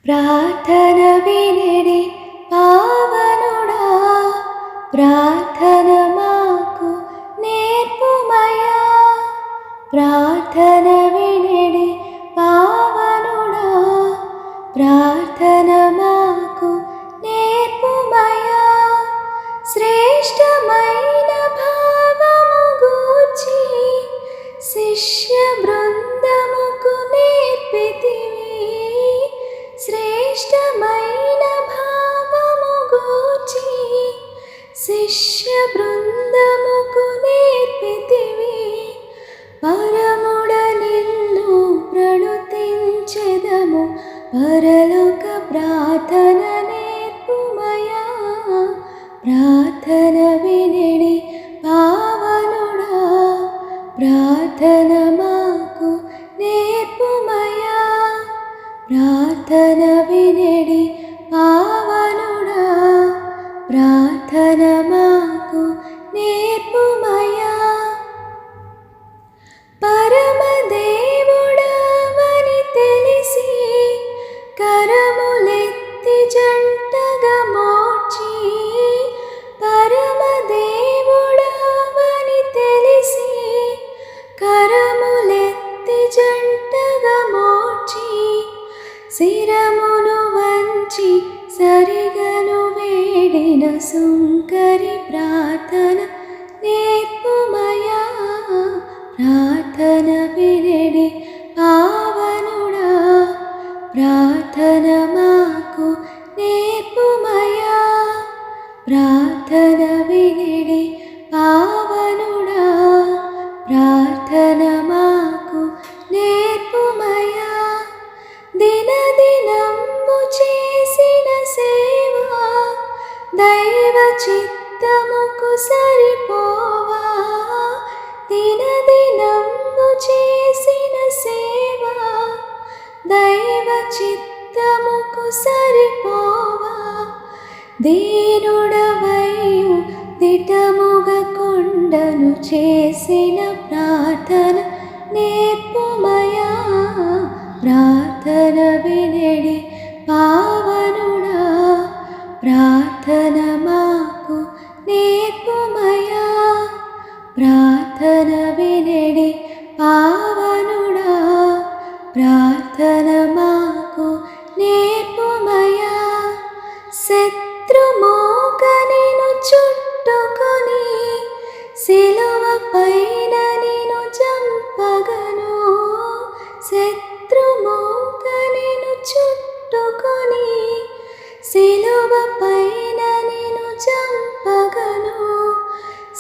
ప్రార్థన వినడి పావనుడా, ప్రార్థన మాకు నేర్పుమయా. ప్రార్థన వినడి పావనుడా, ప్రార్థన మాకు నేర్పుమయా. శ్రేష్టమైన భావము గూర్చి శిష్య బృందముకు నేర్పితివి. శ్రేష్టమైన భావము గూర్చి శిష్య బృందముకు నేర్పితివి. పరముడ నిన్ను ప్రణుతించెదము, పరలోక ప్రార్థన నేర్పుమయా. ప్రార్థన వినడి పావనుడా, ప్రార్థన మాకు నేర్పుమయా. ప్రార్థన వినడి పావనుడా, ప్రార్థన మాకు నేర్పుమయా. పరమదేవుడవని తెలిసి కరములెత్తి జంటగా మోడ్చి. పరమదేవుడవని తెలిసి కరములెత్తి జంటగా మోడ్చి. శిరమును వంచి సరిగను వేడిన సుంకరి ప్రార్థన నేర్పుమయా. ప్రార్థన వినడి పావనుడా, ప్రార్థన మాకు నేర్పుమయా. ప్రార్థన వినడి పావనుడా, ప్రార్థన మాకు నేర్పుమయా. దినదినంబు చేసిన సేవ దైవ చిత్తముకు సరిపోవా. దినదినంబు చేసిన సేవ దైవ చిత్తముకు సరిపోవా. దీనుడవైయు దిటముగ కొండను చేసిన ప్రార్థన నేర్పుమయా. ప్రార్థన వినడి పావనుడా, ప్రార్థన మాకు నేర్పుమయా. ప్రార్థన వినడి పావనుడా, ప్రార్థన మాకు నేర్పుమయా. శత్రుమోక నిన్ను చుట్టుకొని సిలువ పైన నిన్ను చంపగను. శత్రుమోక నిన్ను చుట్టుకొని సిలువ పైన నిన్ను చంపగను.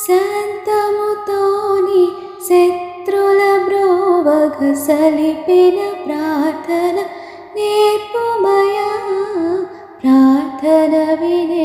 శాంతముతోని శత్రుల బ్రోవగ సలిపిన ప్రార్థన నేర్పుమయా. ప్రార్థన వినడి